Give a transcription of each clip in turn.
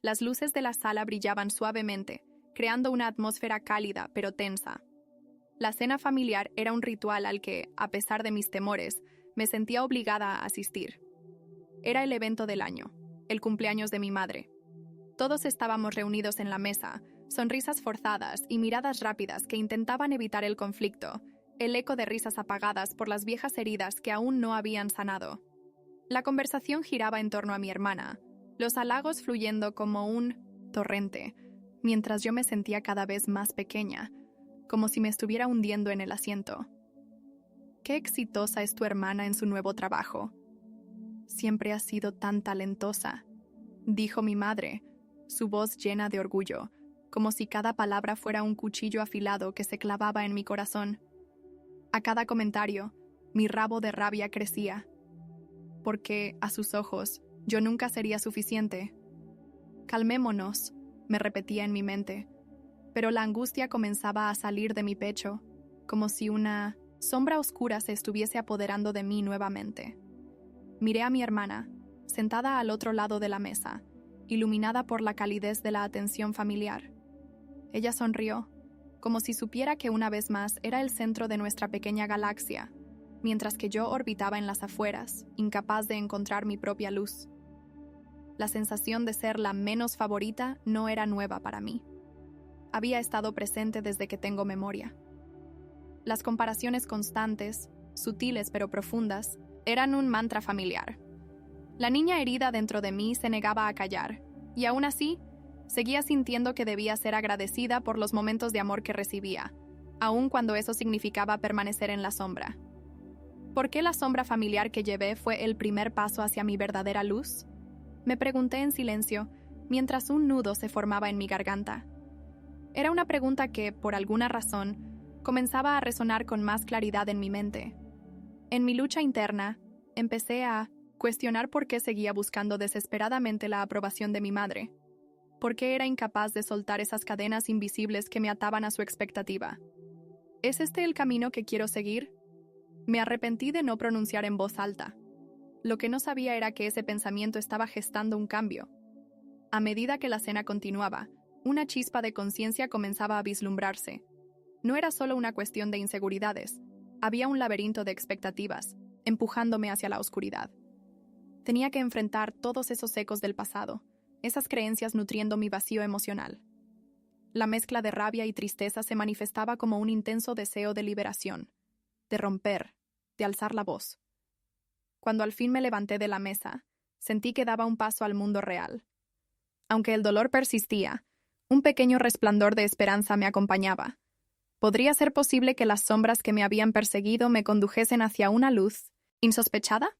Las luces de la sala brillaban suavemente, creando una atmósfera cálida pero tensa. La cena familiar era un ritual al que, a pesar de mis temores, me sentía obligada a asistir. Era el evento del año, el cumpleaños de mi madre. Todos estábamos reunidos en la mesa, sonrisas forzadas y miradas rápidas que intentaban evitar el conflicto, el eco de risas apagadas por las viejas heridas que aún no habían sanado. La conversación giraba en torno a mi hermana, los halagos fluyendo como un torrente, mientras yo me sentía cada vez más pequeña, como si me estuviera hundiendo en el asiento. «Qué exitosa es tu hermana en su nuevo trabajo. Siempre ha sido tan talentosa», dijo mi madre, su voz llena de orgullo, como si cada palabra fuera un cuchillo afilado que se clavaba en mi corazón. A cada comentario, mi rabo de rabia crecía, porque, a sus ojos, yo nunca sería suficiente. «Calmémonos», me repetía en mi mente, pero la angustia comenzaba a salir de mi pecho, como si una sombra oscura se estuviese apoderando de mí nuevamente. Miré a mi hermana, sentada al otro lado de la mesa, iluminada por la calidez de la atención familiar. Ella sonrió, como si supiera que una vez más era el centro de nuestra pequeña galaxia, mientras que yo orbitaba en las afueras, incapaz de encontrar mi propia luz. La sensación de ser la menos favorita no era nueva para mí. Había estado presente desde que tengo memoria. Las comparaciones constantes, sutiles pero profundas, eran un mantra familiar. La niña herida dentro de mí se negaba a callar, y aún así, seguía sintiendo que debía ser agradecida por los momentos de amor que recibía, aun cuando eso significaba permanecer en la sombra. ¿Por qué la sombra familiar que llevé fue el primer paso hacia mi verdadera luz? Me pregunté en silencio, mientras un nudo se formaba en mi garganta. Era una pregunta que, por alguna razón, comenzaba a resonar con más claridad en mi mente. En mi lucha interna, empecé a cuestionar por qué seguía buscando desesperadamente la aprobación de mi madre. ¿Por qué era incapaz de soltar esas cadenas invisibles que me ataban a su expectativa? ¿Es este el camino que quiero seguir? Me arrepentí de no pronunciar en voz alta. Lo que no sabía era que ese pensamiento estaba gestando un cambio. A medida que la cena continuaba, una chispa de conciencia comenzaba a vislumbrarse. No era solo una cuestión de inseguridades, había un laberinto de expectativas, empujándome hacia la oscuridad. Tenía que enfrentar todos esos ecos del pasado, esas creencias nutriendo mi vacío emocional. La mezcla de rabia y tristeza se manifestaba como un intenso deseo de liberación, de romper, de alzar la voz. Cuando al fin me levanté de la mesa, sentí que daba un paso al mundo real. Aunque el dolor persistía, un pequeño resplandor de esperanza me acompañaba. ¿Podría ser posible que las sombras que me habían perseguido me condujesen hacia una luz insospechada?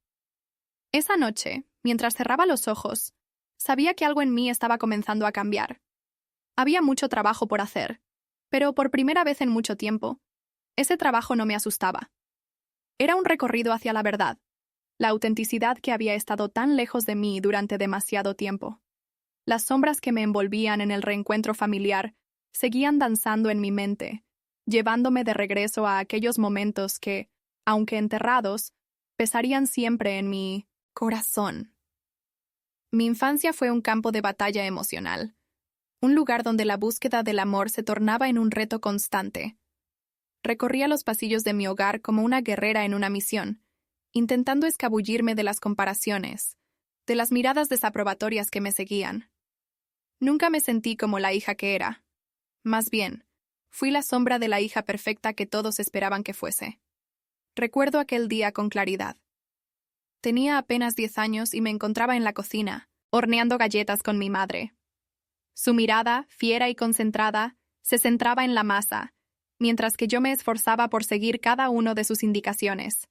Esa noche, mientras cerraba los ojos, sabía que algo en mí estaba comenzando a cambiar. Había mucho trabajo por hacer, pero por primera vez en mucho tiempo, ese trabajo no me asustaba. Era un recorrido hacia la verdad, la autenticidad que había estado tan lejos de mí durante demasiado tiempo. Las sombras que me envolvían en el reencuentro familiar seguían danzando en mi mente, llevándome de regreso a aquellos momentos que, aunque enterrados, pesarían siempre en mi corazón. Mi infancia fue un campo de batalla emocional, un lugar donde la búsqueda del amor se tornaba en un reto constante. Recorría los pasillos de mi hogar como una guerrera en una misión, intentando escabullirme de las comparaciones, de las miradas desaprobatorias que me seguían. Nunca me sentí como la hija que era. Más bien, fui la sombra de la hija perfecta que todos esperaban que fuese. Recuerdo aquel día con claridad. Tenía apenas 10 años y me encontraba en la cocina, horneando galletas con mi madre. Su mirada, fiera y concentrada, se centraba en la masa, mientras que yo me esforzaba por seguir cada uno de sus indicaciones.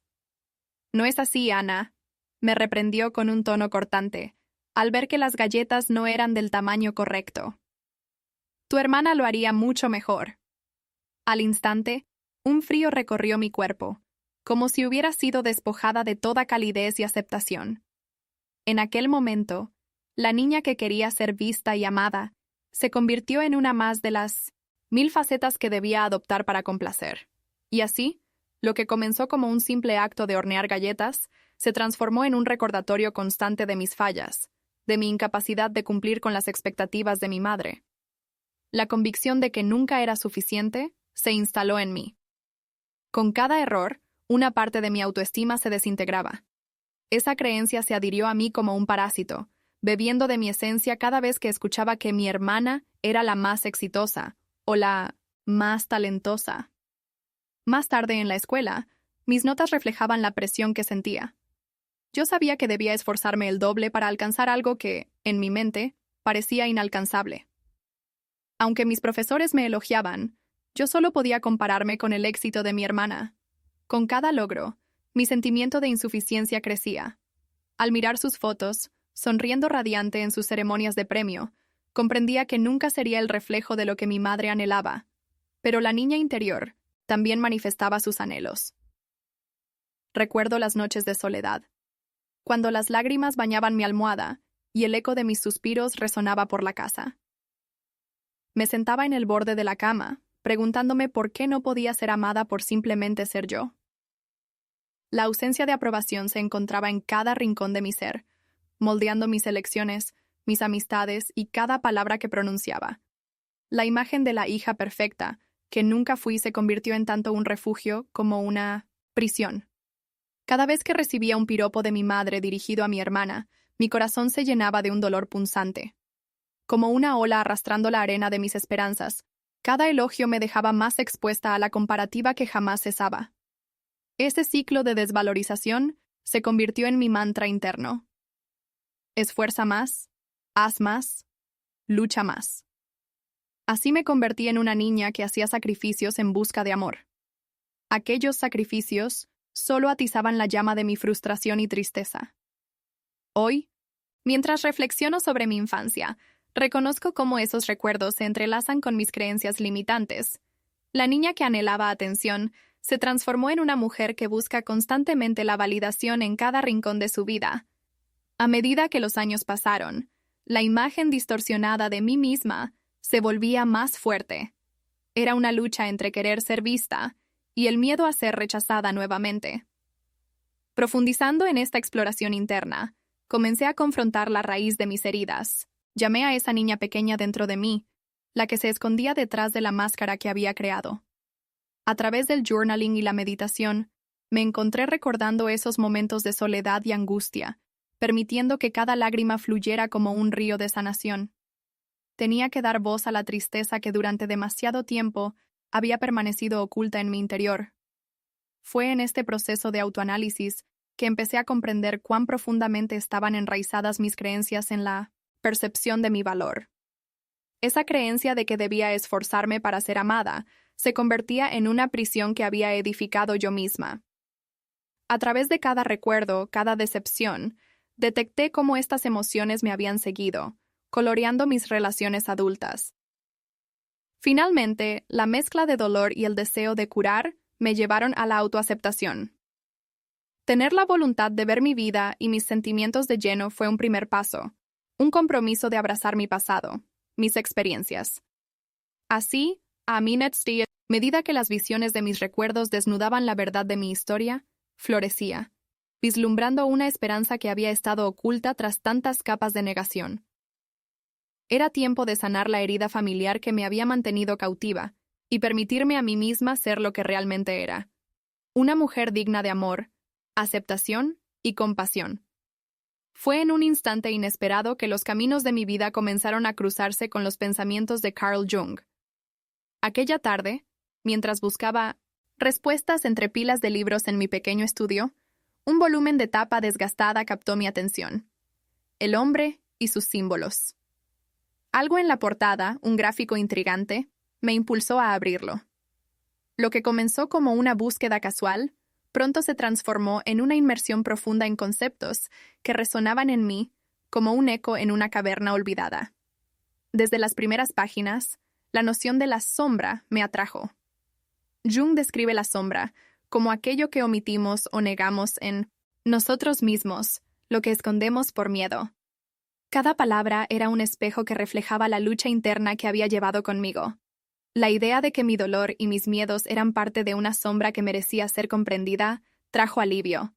«No es así, Ana», me reprendió con un tono cortante, al ver que las galletas no eran del tamaño correcto. «Tu hermana lo haría mucho mejor». Al instante, un frío recorrió mi cuerpo, como si hubiera sido despojada de toda calidez y aceptación. En aquel momento, la niña que quería ser vista y amada se convirtió en una más de las 1000 facetas que debía adoptar para complacer. Y así, lo que comenzó como un simple acto de hornear galletas se transformó en un recordatorio constante de mis fallas, de mi incapacidad de cumplir con las expectativas de mi madre. La convicción de que nunca era suficiente se instaló en mí. Con cada error, una parte de mi autoestima se desintegraba. Esa creencia se adhirió a mí como un parásito, bebiendo de mi esencia cada vez que escuchaba que mi hermana era la más exitosa o la más talentosa. Más tarde en la escuela, mis notas reflejaban la presión que sentía. Yo sabía que debía esforzarme el doble para alcanzar algo que, en mi mente, parecía inalcanzable. Aunque mis profesores me elogiaban, yo solo podía compararme con el éxito de mi hermana. Con cada logro, mi sentimiento de insuficiencia crecía. Al mirar sus fotos, sonriendo radiante en sus ceremonias de premio, comprendía que nunca sería el reflejo de lo que mi madre anhelaba. Pero la niña interior también manifestaba sus anhelos. Recuerdo las noches de soledad, cuando las lágrimas bañaban mi almohada y el eco de mis suspiros resonaba por la casa. Me sentaba en el borde de la cama, preguntándome por qué no podía ser amada por simplemente ser yo. La ausencia de aprobación se encontraba en cada rincón de mi ser, moldeando mis elecciones, mis amistades y cada palabra que pronunciaba. La imagen de la hija perfecta, que nunca fui, se convirtió en tanto un refugio como una prisión. Cada vez que recibía un piropo de mi madre dirigido a mi hermana, mi corazón se llenaba de un dolor punzante. Como una ola arrastrando la arena de mis esperanzas, cada elogio me dejaba más expuesta a la comparativa que jamás cesaba. Ese ciclo de desvalorización se convirtió en mi mantra interno. Esfuerza más, haz más, lucha más. Así me convertí en una niña que hacía sacrificios en busca de amor. Aquellos sacrificios solo atizaban la llama de mi frustración y tristeza. Hoy, mientras reflexiono sobre mi infancia, reconozco cómo esos recuerdos se entrelazan con mis creencias limitantes. La niña que anhelaba atención se transformó en una mujer que busca constantemente la validación en cada rincón de su vida. A medida que los años pasaron, la imagen distorsionada de mí misma se volvía más fuerte. Era una lucha entre querer ser vista y el miedo a ser rechazada nuevamente. Profundizando en esta exploración interna, comencé a confrontar la raíz de mis heridas. Llamé a esa niña pequeña dentro de mí, la que se escondía detrás de la máscara que había creado. A través del journaling y la meditación, me encontré recordando esos momentos de soledad y angustia, permitiendo que cada lágrima fluyera como un río de sanación. Tenía que dar voz a la tristeza que durante demasiado tiempo había permanecido oculta en mi interior. Fue en este proceso de autoanálisis que empecé a comprender cuán profundamente estaban enraizadas mis creencias en la percepción de mi valor. Esa creencia de que debía esforzarme para ser amada se convertía en una prisión que había edificado yo misma. A través de cada recuerdo, cada decepción, detecté cómo estas emociones me habían seguido, coloreando mis relaciones adultas. Finalmente, la mezcla de dolor y el deseo de curar me llevaron a la autoaceptación. Tener la voluntad de ver mi vida y mis sentimientos de lleno fue un primer paso, un compromiso de abrazar mi pasado, mis experiencias. Así, a medida que las visiones de mis recuerdos desnudaban la verdad de mi historia, florecía, vislumbrando una esperanza que había estado oculta tras tantas capas de negación. Era tiempo de sanar la herida familiar que me había mantenido cautiva y permitirme a mí misma ser lo que realmente era. Una mujer digna de amor, aceptación y compasión. Fue en un instante inesperado que los caminos de mi vida comenzaron a cruzarse con los pensamientos de Carl Jung. Aquella tarde, mientras buscaba respuestas entre pilas de libros en mi pequeño estudio, un volumen de tapa desgastada captó mi atención. El hombre y sus símbolos. Algo en la portada, un gráfico intrigante, me impulsó a abrirlo. Lo que comenzó como una búsqueda casual, pronto se transformó en una inmersión profunda en conceptos que resonaban en mí como un eco en una caverna olvidada. Desde las primeras páginas, la noción de la sombra me atrajo. Jung describe la sombra como aquello que omitimos o negamos en nosotros mismos, lo que escondemos por miedo. Cada palabra era un espejo que reflejaba la lucha interna que había llevado conmigo. La idea de que mi dolor y mis miedos eran parte de una sombra que merecía ser comprendida trajo alivio.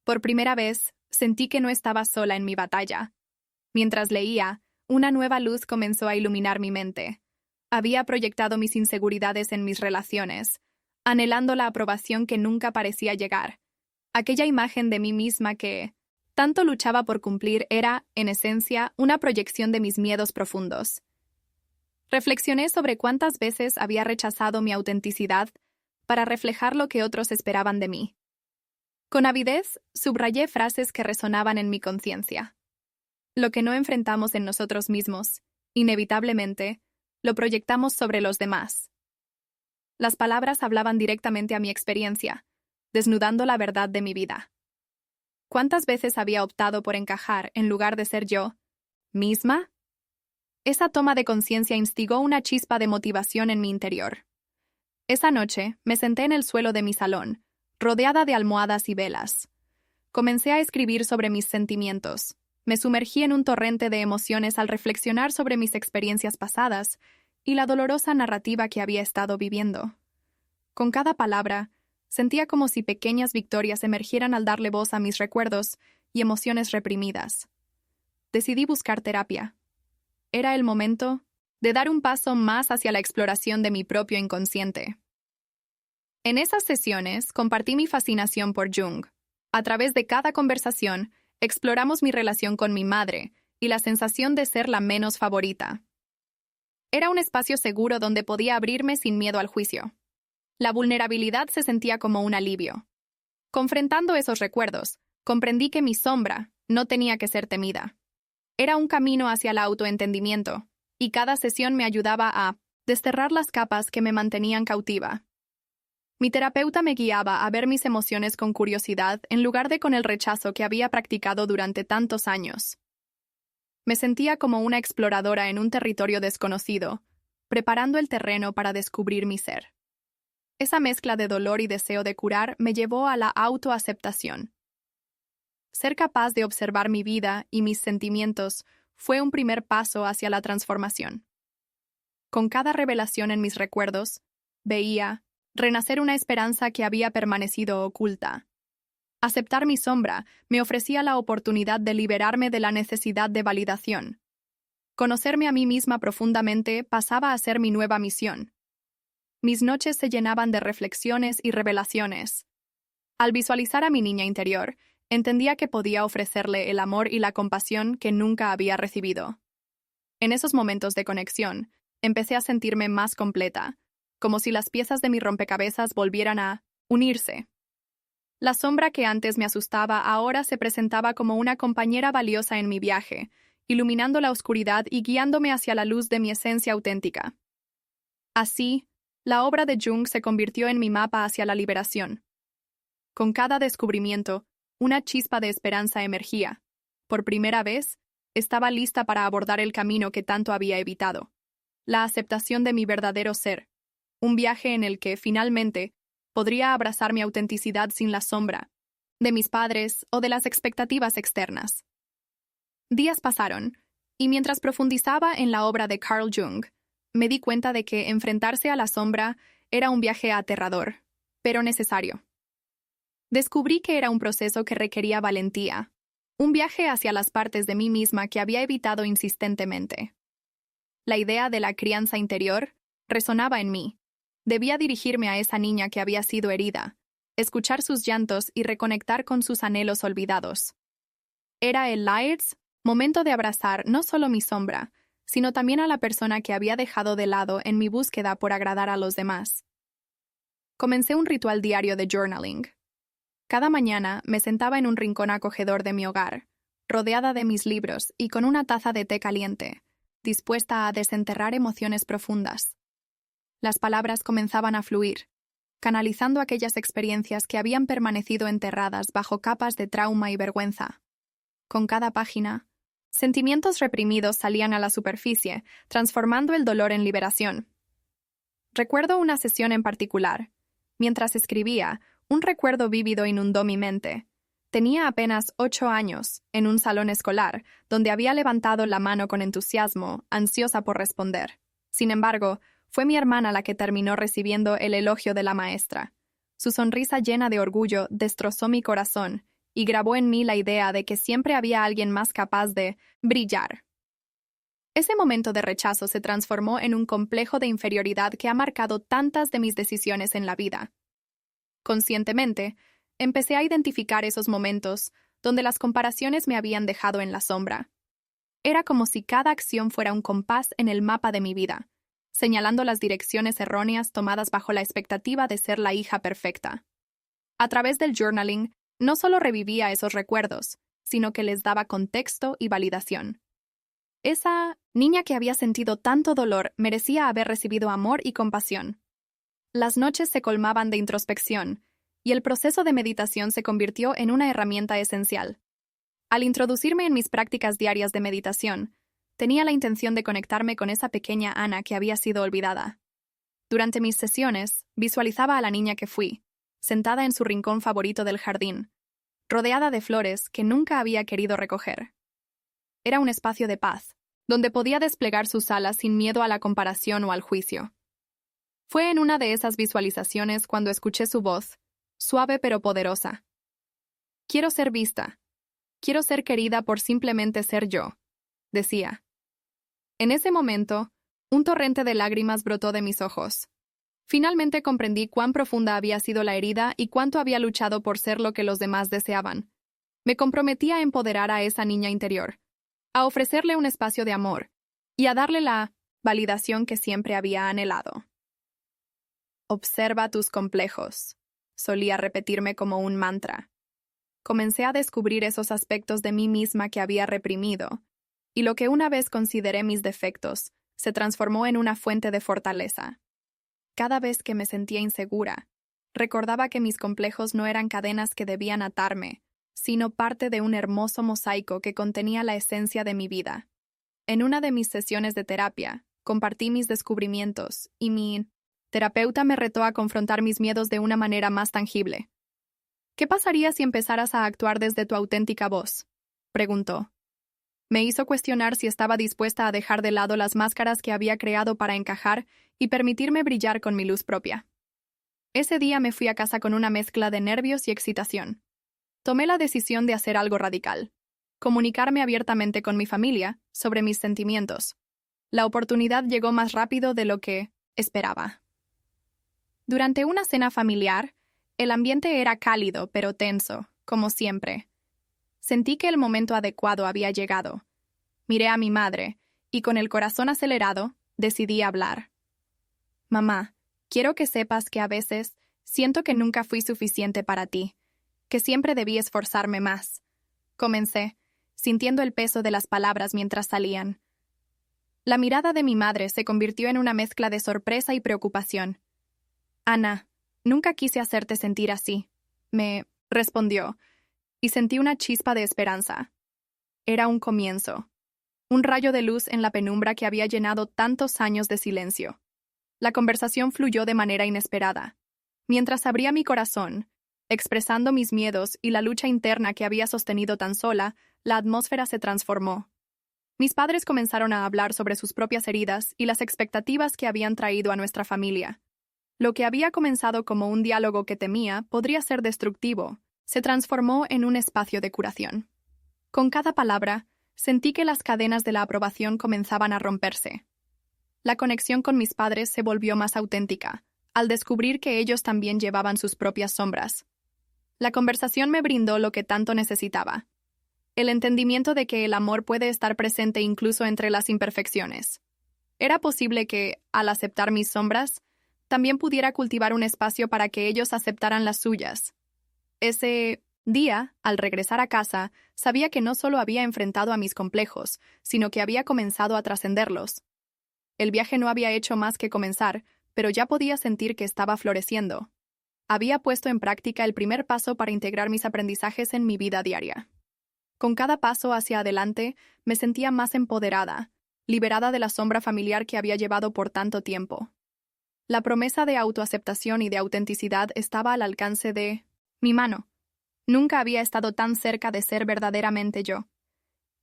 Por primera vez, sentí que no estaba sola en mi batalla. Mientras leía, una nueva luz comenzó a iluminar mi mente. Había proyectado mis inseguridades en mis relaciones, anhelando la aprobación que nunca parecía llegar. Aquella imagen de mí misma que tanto luchaba por cumplir era, en esencia, una proyección de mis miedos profundos. Reflexioné sobre cuántas veces había rechazado mi autenticidad para reflejar lo que otros esperaban de mí. Con avidez, subrayé frases que resonaban en mi conciencia. Lo que no enfrentamos en nosotros mismos, inevitablemente, lo proyectamos sobre los demás. Las palabras hablaban directamente a mi experiencia, desnudando la verdad de mi vida. ¿Cuántas veces había optado por encajar en lugar de ser yo misma? Esa toma de conciencia instigó una chispa de motivación en mi interior. Esa noche me senté en el suelo de mi salón, rodeada de almohadas y velas. Comencé a escribir sobre mis sentimientos. Me sumergí en un torrente de emociones al reflexionar sobre mis experiencias pasadas y la dolorosa narrativa que había estado viviendo. Con cada palabra, sentía como si pequeñas victorias emergieran al darle voz a mis recuerdos y emociones reprimidas. Decidí buscar terapia. Era el momento de dar un paso más hacia la exploración de mi propio inconsciente. En esas sesiones compartí mi fascinación por Jung. A través de cada conversación, exploramos mi relación con mi madre y la sensación de ser la menos favorita. Era un espacio seguro donde podía abrirme sin miedo al juicio. La vulnerabilidad se sentía como un alivio. Confrontando esos recuerdos, comprendí que mi sombra no tenía que ser temida. Era un camino hacia el autoentendimiento, y cada sesión me ayudaba a desterrar las capas que me mantenían cautiva. Mi terapeuta me guiaba a ver mis emociones con curiosidad en lugar de con el rechazo que había practicado durante tantos años. Me sentía como una exploradora en un territorio desconocido, preparando el terreno para descubrir mi ser. Esa mezcla de dolor y deseo de curar me llevó a la autoaceptación. Ser capaz de observar mi vida y mis sentimientos fue un primer paso hacia la transformación. Con cada revelación en mis recuerdos, veía renacer una esperanza que había permanecido oculta. Aceptar mi sombra me ofrecía la oportunidad de liberarme de la necesidad de validación. Conocerme a mí misma profundamente pasaba a ser mi nueva misión. Mis noches se llenaban de reflexiones y revelaciones. Al visualizar a mi niña interior, entendía que podía ofrecerle el amor y la compasión que nunca había recibido. En esos momentos de conexión, empecé a sentirme más completa, como si las piezas de mi rompecabezas volvieran a unirse. La sombra que antes me asustaba ahora se presentaba como una compañera valiosa en mi viaje, iluminando la oscuridad y guiándome hacia la luz de mi esencia auténtica. Así, la obra de Jung se convirtió en mi mapa hacia la liberación. Con cada descubrimiento, una chispa de esperanza emergía. Por primera vez, estaba lista para abordar el camino que tanto había evitado. La aceptación de mi verdadero ser. Un viaje en el que, finalmente, podría abrazar mi autenticidad sin la sombra de mis padres o de las expectativas externas. Días pasaron, y mientras profundizaba en la obra de Carl Jung, me di cuenta de que enfrentarse a la sombra era un viaje aterrador, pero necesario. Descubrí que era un proceso que requería valentía, un viaje hacia las partes de mí misma que había evitado insistentemente. La idea de la crianza interior resonaba en mí. Debía dirigirme a esa niña que había sido herida, escuchar sus llantos y reconectar con sus anhelos olvidados. Era el Lights, momento de abrazar no solo mi sombra, sino también a la persona que había dejado de lado en mi búsqueda por agradar a los demás. Comencé un ritual diario de journaling. Cada mañana me sentaba en un rincón acogedor de mi hogar, rodeada de mis libros y con una taza de té caliente, dispuesta a desenterrar emociones profundas. Las palabras comenzaban a fluir, canalizando aquellas experiencias que habían permanecido enterradas bajo capas de trauma y vergüenza. Con cada página, sentimientos reprimidos salían a la superficie, transformando el dolor en liberación. Recuerdo una sesión en particular. Mientras escribía, un recuerdo vívido inundó mi mente. Tenía apenas 8 años, en un salón escolar, donde había levantado la mano con entusiasmo, ansiosa por responder. Sin embargo, fue mi hermana la que terminó recibiendo el elogio de la maestra. Su sonrisa llena de orgullo destrozó mi corazón, y grabó en mí la idea de que siempre había alguien más capaz de brillar. Ese momento de rechazo se transformó en un complejo de inferioridad que ha marcado tantas de mis decisiones en la vida. Conscientemente, empecé a identificar esos momentos donde las comparaciones me habían dejado en la sombra. Era como si cada acción fuera un compás en el mapa de mi vida, señalando las direcciones erróneas tomadas bajo la expectativa de ser la hija perfecta. A través del journaling, no solo revivía esos recuerdos, sino que les daba contexto y validación. Esa niña que había sentido tanto dolor merecía haber recibido amor y compasión. Las noches se colmaban de introspección, y el proceso de meditación se convirtió en una herramienta esencial. Al introducirme en mis prácticas diarias de meditación, tenía la intención de conectarme con esa pequeña Ana que había sido olvidada. Durante mis sesiones, visualizaba a la niña que fui, sentada en su rincón favorito del jardín, rodeada de flores que nunca había querido recoger. Era un espacio de paz, donde podía desplegar sus alas sin miedo a la comparación o al juicio. Fue en una de esas visualizaciones cuando escuché su voz, suave pero poderosa. Quiero ser vista. Quiero ser querida por simplemente ser yo, decía. En ese momento, un torrente de lágrimas brotó de mis ojos. Finalmente comprendí cuán profunda había sido la herida y cuánto había luchado por ser lo que los demás deseaban. Me comprometí a empoderar a esa niña interior, a ofrecerle un espacio de amor y a darle la validación que siempre había anhelado. Observa tus complejos, solía repetirme como un mantra. Comencé a descubrir esos aspectos de mí misma que había reprimido, y lo que una vez consideré mis defectos se transformó en una fuente de fortaleza. Cada vez que me sentía insegura, recordaba que mis complejos no eran cadenas que debían atarme, sino parte de un hermoso mosaico que contenía la esencia de mi vida. En una de mis sesiones de terapia, compartí mis descubrimientos y mi terapeuta me retó a confrontar mis miedos de una manera más tangible. ¿Qué pasaría si empezaras a actuar desde tu auténtica voz?, preguntó. Me hizo cuestionar si estaba dispuesta a dejar de lado las máscaras que había creado para encajar y permitirme brillar con mi luz propia. Ese día me fui a casa con una mezcla de nervios y excitación. Tomé la decisión de hacer algo radical: comunicarme abiertamente con mi familia sobre mis sentimientos. La oportunidad llegó más rápido de lo que esperaba. Durante una cena familiar, el ambiente era cálido pero tenso, como siempre. Sentí que el momento adecuado había llegado. Miré a mi madre, y con el corazón acelerado, decidí hablar. Mamá, quiero que sepas que a veces siento que nunca fui suficiente para ti, que siempre debí esforzarme más. Comencé, sintiendo el peso de las palabras mientras salían. La mirada de mi madre se convirtió en una mezcla de sorpresa y preocupación. Ana, nunca quise hacerte sentir así, me respondió, y sentí una chispa de esperanza. Era un comienzo, un rayo de luz en la penumbra que había llenado tantos años de silencio. La conversación fluyó de manera inesperada. Mientras abría mi corazón, expresando mis miedos y la lucha interna que había sostenido tan sola, la atmósfera se transformó. Mis padres comenzaron a hablar sobre sus propias heridas y las expectativas que habían traído a nuestra familia. Lo que había comenzado como un diálogo que temía podría ser destructivo, se transformó en un espacio de curación. Con cada palabra, sentí que las cadenas de la aprobación comenzaban a romperse. La conexión con mis padres se volvió más auténtica, al descubrir que ellos también llevaban sus propias sombras. La conversación me brindó lo que tanto necesitaba: el entendimiento de que el amor puede estar presente incluso entre las imperfecciones. Era posible que, al aceptar mis sombras, también pudiera cultivar un espacio para que ellos aceptaran las suyas. Ese día, al regresar a casa, sabía que no solo había enfrentado a mis complejos, sino que había comenzado a trascenderlos. El viaje no había hecho más que comenzar, pero ya podía sentir que estaba floreciendo. Había puesto en práctica el primer paso para integrar mis aprendizajes en mi vida diaria. Con cada paso hacia adelante, me sentía más empoderada, liberada de la sombra familiar que había llevado por tanto tiempo. La promesa de autoaceptación y de autenticidad estaba al alcance de mi mano. Nunca había estado tan cerca de ser verdaderamente yo.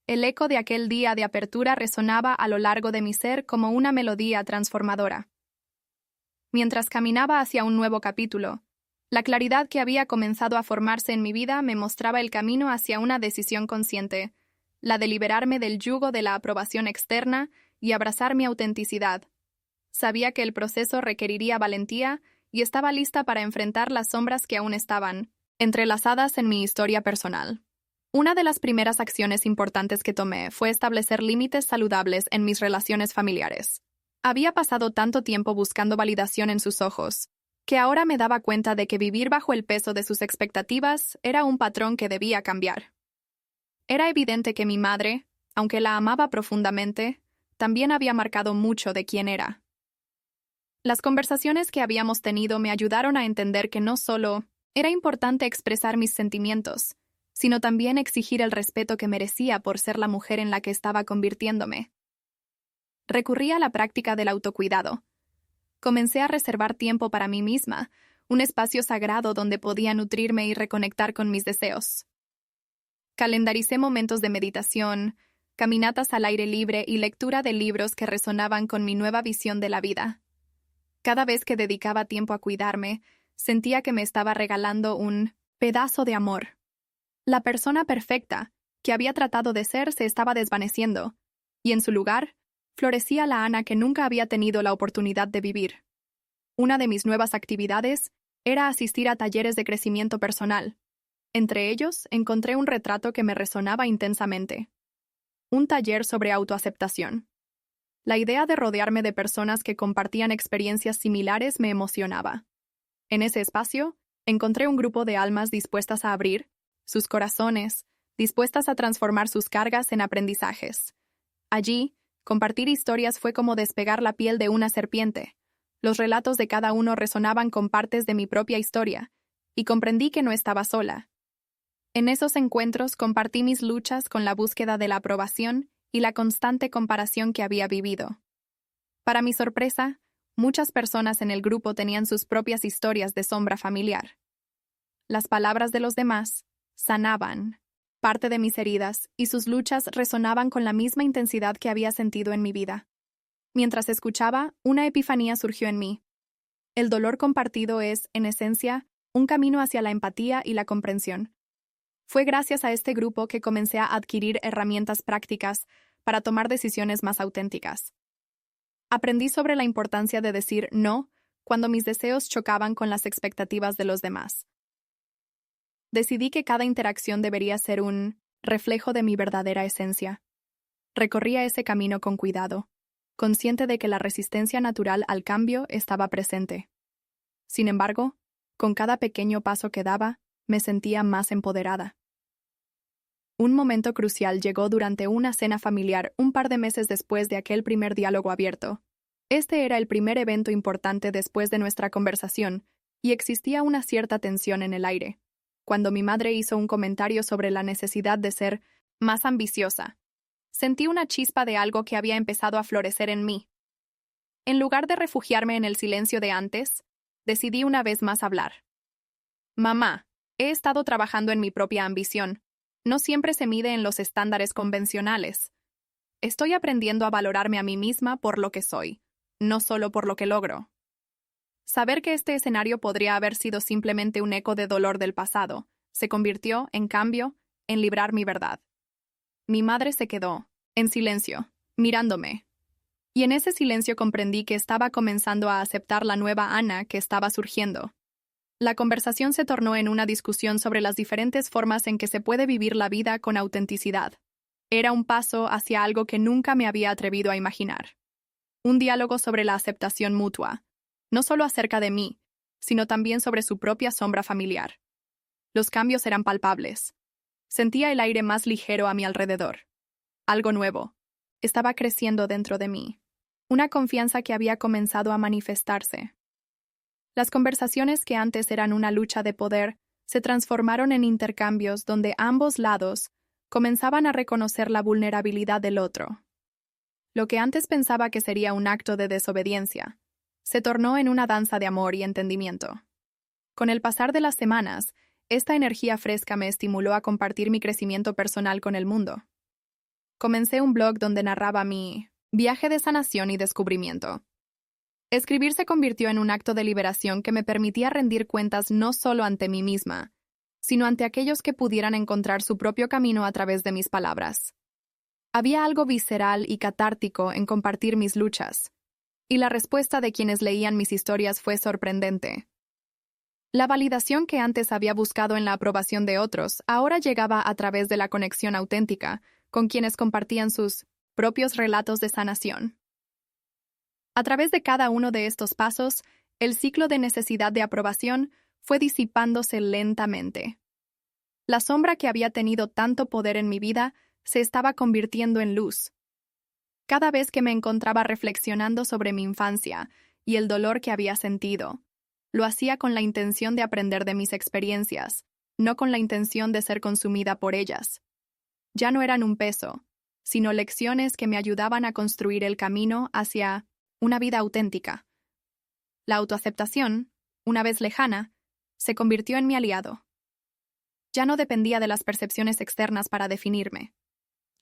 El eco de aquel día de apertura resonaba a lo largo de mi ser como una melodía transformadora. Mientras caminaba hacia un nuevo capítulo, La claridad que había comenzado a formarse en mi vida me mostraba el camino hacia una decisión consciente, la de liberarme del yugo de la aprobación externa y abrazar mi autenticidad. Sabía que el proceso requeriría valentía y estaba lista para enfrentar las sombras que aún estaban entrelazadas en mi historia personal. Una de las primeras acciones importantes que tomé fue establecer límites saludables en mis relaciones familiares. Había pasado tanto tiempo buscando validación en sus ojos, que ahora me daba cuenta de que vivir bajo el peso de sus expectativas era un patrón que debía cambiar. Era evidente que mi madre, aunque la amaba profundamente, también había marcado mucho de quién era. Las conversaciones que habíamos tenido me ayudaron a entender que no solo era importante expresar mis sentimientos, sino también exigir el respeto que merecía por ser la mujer en la que estaba convirtiéndome. Recurrí a la práctica del autocuidado. Comencé a reservar tiempo para mí misma, un espacio sagrado donde podía nutrirme y reconectar con mis deseos. Calendaricé momentos de meditación, caminatas al aire libre y lectura de libros que resonaban con mi nueva visión de la vida. Cada vez que dedicaba tiempo a cuidarme, sentía que me estaba regalando un pedazo de amor. La persona perfecta que había tratado de ser se estaba desvaneciendo, y en su lugar, florecía la Ana que nunca había tenido la oportunidad de vivir. Una de mis nuevas actividades era asistir a talleres de crecimiento personal. Entre ellos, encontré un retrato que me resonaba intensamente. Un taller sobre autoaceptación. La idea de rodearme de personas que compartían experiencias similares me emocionaba. En ese espacio, encontré un grupo de almas dispuestas a abrir sus corazones, dispuestas a transformar sus cargas en aprendizajes. Allí, compartir historias fue como despegar la piel de una serpiente. Los relatos de cada uno resonaban con partes de mi propia historia, y comprendí que no estaba sola. En esos encuentros compartí mis luchas con la búsqueda de la aprobación y la constante comparación que había vivido. Para mi sorpresa, muchas personas en el grupo tenían sus propias historias de sombra familiar. Las palabras de los demás sanaban parte de mis heridas y sus luchas resonaban con la misma intensidad que había sentido en mi vida. Mientras escuchaba, una epifanía surgió en mí. El dolor compartido es, en esencia, un camino hacia la empatía y la comprensión. Fue gracias a este grupo que comencé a adquirir herramientas prácticas para tomar decisiones más auténticas. Aprendí sobre la importancia de decir no cuando mis deseos chocaban con las expectativas de los demás. Decidí que cada interacción debería ser un reflejo de mi verdadera esencia. Recorría ese camino con cuidado, consciente de que la resistencia natural al cambio estaba presente. Sin embargo, con cada pequeño paso que daba, me sentía más empoderada. Un momento crucial llegó durante una cena familiar un par de meses después de aquel primer diálogo abierto. Este era el primer evento importante después de nuestra conversación, y existía una cierta tensión en el aire, cuando mi madre hizo un comentario sobre la necesidad de ser más ambiciosa. Sentí una chispa de algo que había empezado a florecer en mí. En lugar de refugiarme en el silencio de antes, decidí una vez más hablar. Mamá, he estado trabajando en mi propia ambición. No siempre se mide en los estándares convencionales. Estoy aprendiendo a valorarme a mí misma por lo que soy, no solo por lo que logro. Saber que este escenario podría haber sido simplemente un eco de dolor del pasado, se convirtió, en cambio, en librar mi verdad. Mi madre se quedó, en silencio, mirándome. Y en ese silencio comprendí que estaba comenzando a aceptar la nueva Ana que estaba surgiendo. La conversación se tornó en una discusión sobre las diferentes formas en que se puede vivir la vida con autenticidad. Era un paso hacia algo que nunca me había atrevido a imaginar. Un diálogo sobre la aceptación mutua, no solo acerca de mí, sino también sobre su propia sombra familiar. Los cambios eran palpables. Sentía el aire más ligero a mi alrededor. Algo nuevo estaba creciendo dentro de mí. Una confianza que había comenzado a manifestarse. Las conversaciones que antes eran una lucha de poder se transformaron en intercambios donde ambos lados comenzaban a reconocer la vulnerabilidad del otro. Lo que antes pensaba que sería un acto de desobediencia, se tornó en una danza de amor y entendimiento. Con el pasar de las semanas, esta energía fresca me estimuló a compartir mi crecimiento personal con el mundo. Comencé un blog donde narraba mi viaje de sanación y descubrimiento. Escribir se convirtió en un acto de liberación que me permitía rendir cuentas no solo ante mí misma, sino ante aquellos que pudieran encontrar su propio camino a través de mis palabras. Había algo visceral y catártico en compartir mis luchas, y la respuesta de quienes leían mis historias fue sorprendente. La validación que antes había buscado en la aprobación de otros ahora llegaba a través de la conexión auténtica con quienes compartían sus propios relatos de sanación. A través de cada uno de estos pasos, el ciclo de necesidad de aprobación fue disipándose lentamente. La sombra que había tenido tanto poder en mi vida se estaba convirtiendo en luz. Cada vez que me encontraba reflexionando sobre mi infancia y el dolor que había sentido, lo hacía con la intención de aprender de mis experiencias, no con la intención de ser consumida por ellas. Ya no eran un peso, sino lecciones que me ayudaban a construir el camino hacia una vida auténtica. La autoaceptación, una vez lejana, se convirtió en mi aliado. Ya no dependía de las percepciones externas para definirme.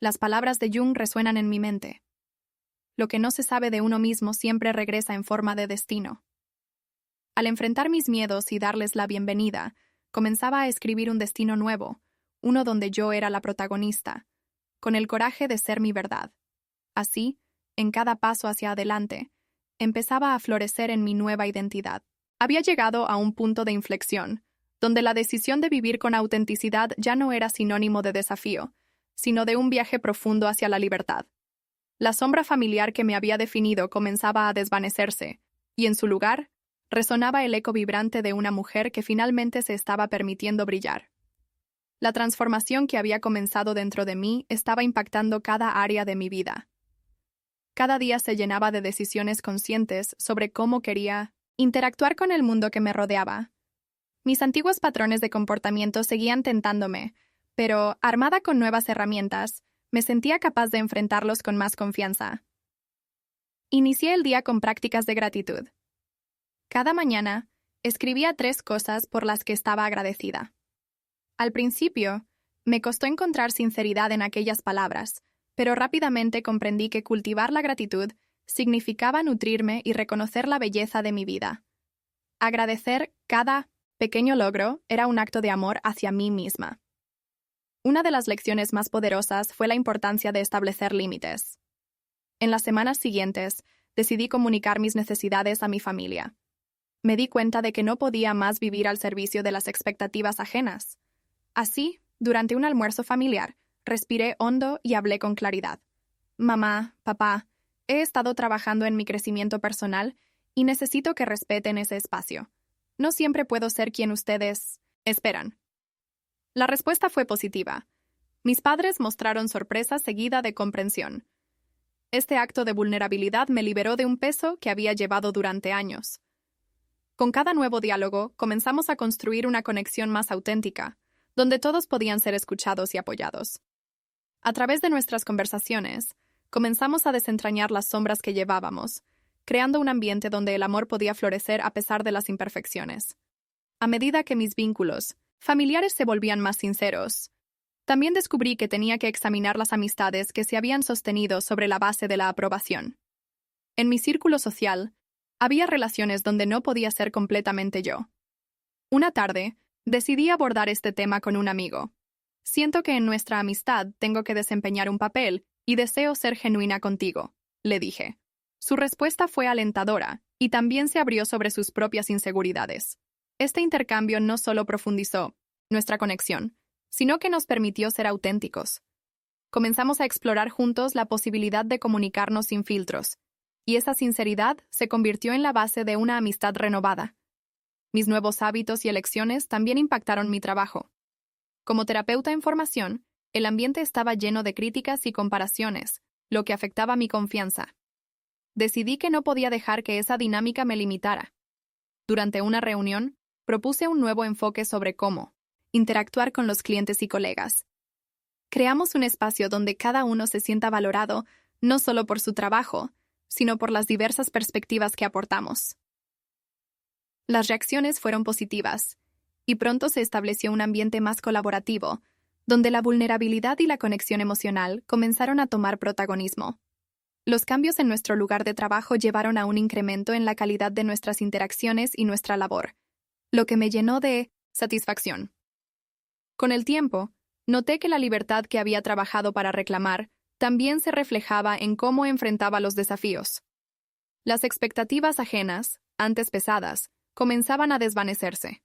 Las palabras de Jung resuenan en mi mente. Lo que no se sabe de uno mismo siempre regresa en forma de destino. Al enfrentar mis miedos y darles la bienvenida, comenzaba a escribir un destino nuevo, uno donde yo era la protagonista, con el coraje de ser mi verdad. Así, en cada paso hacia adelante, empezaba a florecer en mi nueva identidad. Había llegado a un punto de inflexión, donde la decisión de vivir con autenticidad ya no era sinónimo de desafío, sino de un viaje profundo hacia la libertad. La sombra familiar que me había definido comenzaba a desvanecerse, y en su lugar, resonaba el eco vibrante de una mujer que finalmente se estaba permitiendo brillar. La transformación que había comenzado dentro de mí estaba impactando cada área de mi vida. Cada día se llenaba de decisiones conscientes sobre cómo quería interactuar con el mundo que me rodeaba. Mis antiguos patrones de comportamiento seguían tentándome, pero, armada con nuevas herramientas, me sentía capaz de enfrentarlos con más confianza. Inicié el día con prácticas de gratitud. Cada mañana, escribía 3 cosas por las que estaba agradecida. Al principio, me costó encontrar sinceridad en aquellas palabras, pero rápidamente comprendí que cultivar la gratitud significaba nutrirme y reconocer la belleza de mi vida. Agradecer cada pequeño logro era un acto de amor hacia mí misma. Una de las lecciones más poderosas fue la importancia de establecer límites. En las semanas siguientes, decidí comunicar mis necesidades a mi familia. Me di cuenta de que no podía más vivir al servicio de las expectativas ajenas. Así, durante un almuerzo familiar, respiré hondo y hablé con claridad. Mamá, papá, he estado trabajando en mi crecimiento personal y necesito que respeten ese espacio. No siempre puedo ser quien ustedes esperan. La respuesta fue positiva. Mis padres mostraron sorpresa seguida de comprensión. Este acto de vulnerabilidad me liberó de un peso que había llevado durante años. Con cada nuevo diálogo, comenzamos a construir una conexión más auténtica, donde todos podían ser escuchados y apoyados. A través de nuestras conversaciones, comenzamos a desentrañar las sombras que llevábamos, creando un ambiente donde el amor podía florecer a pesar de las imperfecciones. A medida que mis vínculos familiares se volvían más sinceros, también descubrí que tenía que examinar las amistades que se habían sostenido sobre la base de la aprobación. En mi círculo social, había relaciones donde no podía ser completamente yo. Una tarde, decidí abordar este tema con un amigo. Siento que en nuestra amistad tengo que desempeñar un papel y deseo ser genuina contigo, le dije. Su respuesta fue alentadora y también se abrió sobre sus propias inseguridades. Este intercambio no solo profundizó nuestra conexión, sino que nos permitió ser auténticos. Comenzamos a explorar juntos la posibilidad de comunicarnos sin filtros, y esa sinceridad se convirtió en la base de una amistad renovada. Mis nuevos hábitos y elecciones también impactaron mi trabajo. Como terapeuta en formación, el ambiente estaba lleno de críticas y comparaciones, lo que afectaba mi confianza. Decidí que no podía dejar que esa dinámica me limitara. Durante una reunión, propuse un nuevo enfoque sobre cómo interactuar con los clientes y colegas. Creamos un espacio donde cada uno se sienta valorado, no solo por su trabajo, sino por las diversas perspectivas que aportamos. Las reacciones fueron positivas, y pronto se estableció un ambiente más colaborativo, donde la vulnerabilidad y la conexión emocional comenzaron a tomar protagonismo. Los cambios en nuestro lugar de trabajo llevaron a un incremento en la calidad de nuestras interacciones y nuestra labor, lo que me llenó de satisfacción. Con el tiempo, noté que la libertad que había trabajado para reclamar también se reflejaba en cómo enfrentaba los desafíos. Las expectativas ajenas, antes pesadas, comenzaban a desvanecerse.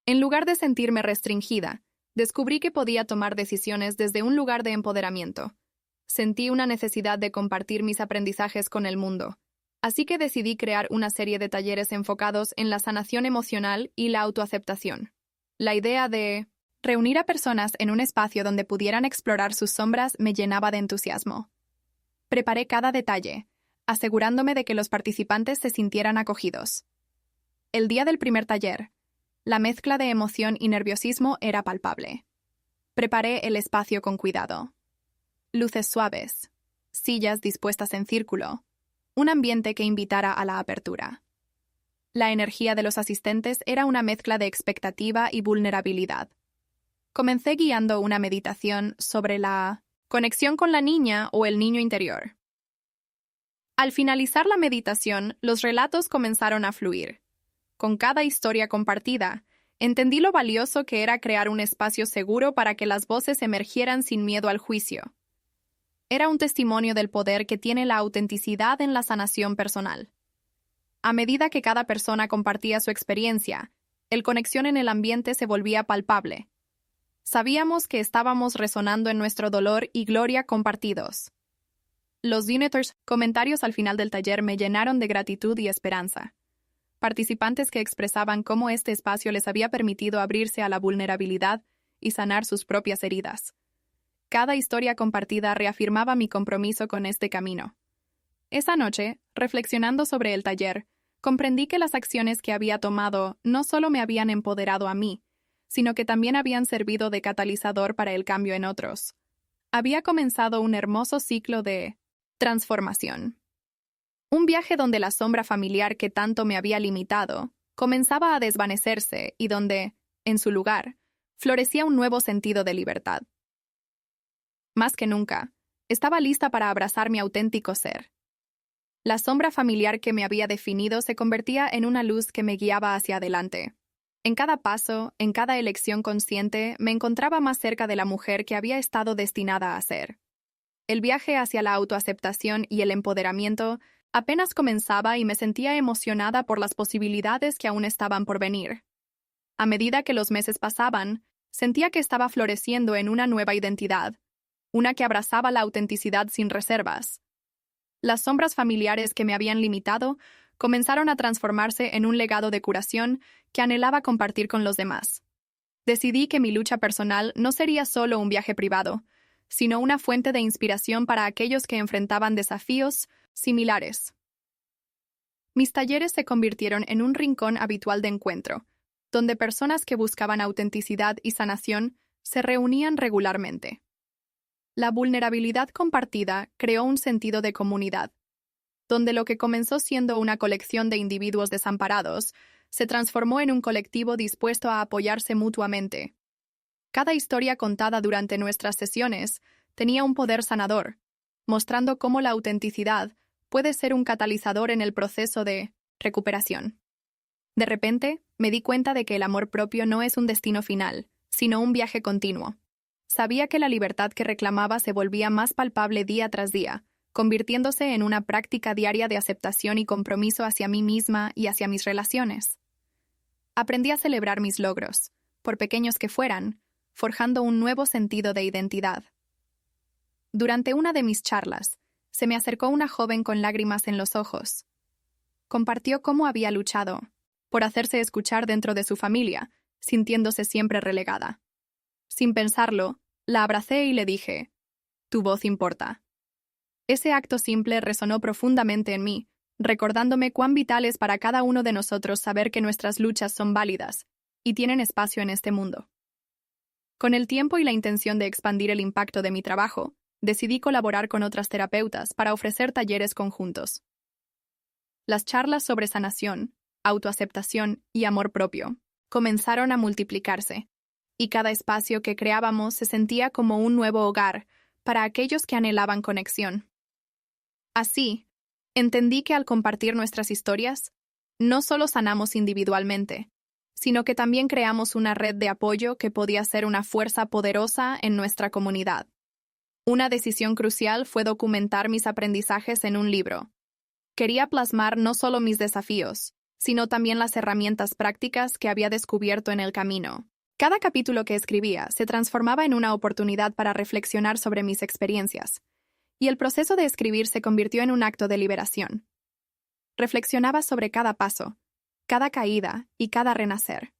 En lugar de sentirme restringida, descubrí que podía tomar decisiones desde un lugar de empoderamiento. Sentí una necesidad de compartir mis aprendizajes con el mundo, así que decidí crear una serie de talleres enfocados en la sanación emocional y la autoaceptación. La idea de reunir a personas en un espacio donde pudieran explorar sus sombras me llenaba de entusiasmo. Preparé cada detalle, asegurándome de que los participantes se sintieran acogidos. El día del primer taller, la mezcla de emoción y nerviosismo era palpable. Preparé el espacio con cuidado. Luces suaves, sillas dispuestas en círculo, un ambiente que invitara a la apertura. La energía de los asistentes era una mezcla de expectativa y vulnerabilidad. Comencé guiando una meditación sobre la conexión con la niña o el niño interior. Al finalizar la meditación, los relatos comenzaron a fluir. Con cada historia compartida, entendí lo valioso que era crear un espacio seguro para que las voces emergieran sin miedo al juicio. Era un testimonio del poder que tiene la autenticidad en la sanación personal. A medida que cada persona compartía su experiencia, la conexión en el ambiente se volvía palpable. Sabíamos que estábamos resonando en nuestro dolor y gloria compartidos. Los Uniters comentarios al final del taller me llenaron de gratitud y esperanza. Participantes que expresaban cómo este espacio les había permitido abrirse a la vulnerabilidad y sanar sus propias heridas. Cada historia compartida reafirmaba mi compromiso con este camino. Esa noche, reflexionando sobre el taller, comprendí que las acciones que había tomado no solo me habían empoderado a mí, sino que también habían servido de catalizador para el cambio en otros. Había comenzado un hermoso ciclo de transformación. Un viaje donde la sombra familiar que tanto me había limitado comenzaba a desvanecerse y donde, en su lugar, florecía un nuevo sentido de libertad. Más que nunca, estaba lista para abrazar mi auténtico ser. La sombra familiar que me había definido se convertía en una luz que me guiaba hacia adelante. En cada paso, en cada elección consciente, me encontraba más cerca de la mujer que había estado destinada a ser. El viaje hacia la autoaceptación y el empoderamiento apenas comenzaba y me sentía emocionada por las posibilidades que aún estaban por venir. A medida que los meses pasaban, sentía que estaba floreciendo en una nueva identidad, una que abrazaba la autenticidad sin reservas. Las sombras familiares que me habían limitado comenzaron a transformarse en un legado de curación que anhelaba compartir con los demás. Decidí que mi lucha personal no sería solo un viaje privado, sino una fuente de inspiración para aquellos que enfrentaban desafíos similares. Mis talleres se convirtieron en un rincón habitual de encuentro, donde personas que buscaban autenticidad y sanación se reunían regularmente. La vulnerabilidad compartida creó un sentido de comunidad, donde lo que comenzó siendo una colección de individuos desamparados se transformó en un colectivo dispuesto a apoyarse mutuamente. Cada historia contada durante nuestras sesiones tenía un poder sanador, mostrando cómo la autenticidad puede ser un catalizador en el proceso de recuperación. De repente, me di cuenta de que el amor propio no es un destino final, sino un viaje continuo. Sabía que la libertad que reclamaba se volvía más palpable día tras día, convirtiéndose en una práctica diaria de aceptación y compromiso hacia mí misma y hacia mis relaciones. Aprendí a celebrar mis logros, por pequeños que fueran, forjando un nuevo sentido de identidad. Durante una de mis charlas, se me acercó una joven con lágrimas en los ojos. Compartió cómo había luchado por hacerse escuchar dentro de su familia, sintiéndose siempre relegada. Sin pensarlo, la abracé y le dije, «Tu voz importa». Ese acto simple resonó profundamente en mí, recordándome cuán vital es para cada uno de nosotros saber que nuestras luchas son válidas y tienen espacio en este mundo. Con el tiempo y la intención de expandir el impacto de mi trabajo, decidí colaborar con otras terapeutas para ofrecer talleres conjuntos. Las charlas sobre sanación, autoaceptación y amor propio comenzaron a multiplicarse, y cada espacio que creábamos se sentía como un nuevo hogar para aquellos que anhelaban conexión. Así, entendí que al compartir nuestras historias, no solo sanamos individualmente, sino que también creamos una red de apoyo que podía ser una fuerza poderosa en nuestra comunidad. Una decisión crucial fue documentar mis aprendizajes en un libro. Quería plasmar no solo mis desafíos, sino también las herramientas prácticas que había descubierto en el camino. Cada capítulo que escribía se transformaba en una oportunidad para reflexionar sobre mis experiencias, y el proceso de escribir se convirtió en un acto de liberación. Reflexionaba sobre cada paso, cada caída y cada renacer.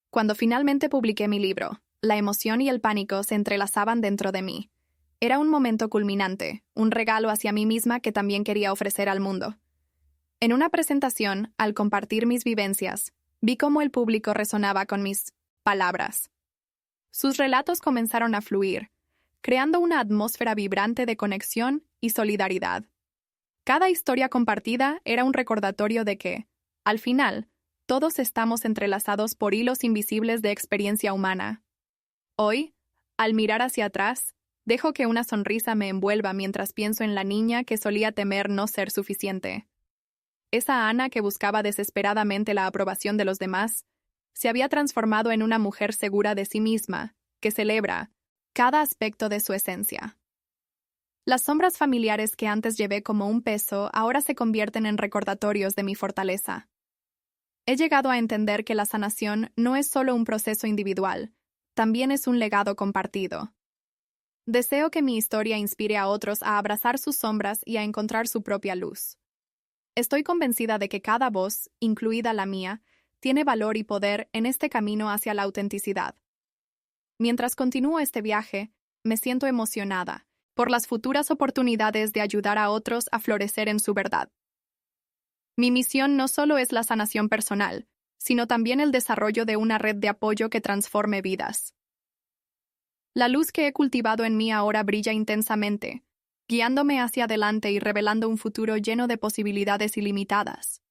Cuando finalmente publiqué mi libro, la emoción y el pánico se entrelazaban dentro de mí. Era un momento culminante, un regalo hacia mí misma que también quería ofrecer al mundo. En una presentación, al compartir mis vivencias, vi cómo el público resonaba con mis palabras. Sus relatos comenzaron a fluir, creando una atmósfera vibrante de conexión y solidaridad. Cada historia compartida era un recordatorio de que, al final, todos estamos entrelazados por hilos invisibles de experiencia humana. Hoy, al mirar hacia atrás, dejo que una sonrisa me envuelva mientras pienso en la niña que solía temer no ser suficiente. Esa Ana que buscaba desesperadamente la aprobación de los demás, se había transformado en una mujer segura de sí misma, que celebra cada aspecto de su esencia. Las sombras familiares que antes llevé como un peso ahora se convierten en recordatorios de mi fortaleza. He llegado a entender que la sanación no es solo un proceso individual, también es un legado compartido. Deseo que mi historia inspire a otros a abrazar sus sombras y a encontrar su propia luz. Estoy convencida de que cada voz, incluida la mía, tiene valor y poder en este camino hacia la autenticidad. Mientras continúo este viaje, me siento emocionada por las futuras oportunidades de ayudar a otros a florecer en su verdad. Mi misión no solo es la sanación personal, sino también el desarrollo de una red de apoyo que transforme vidas. La luz que he cultivado en mí ahora brilla intensamente, guiándome hacia adelante y revelando un futuro lleno de posibilidades ilimitadas.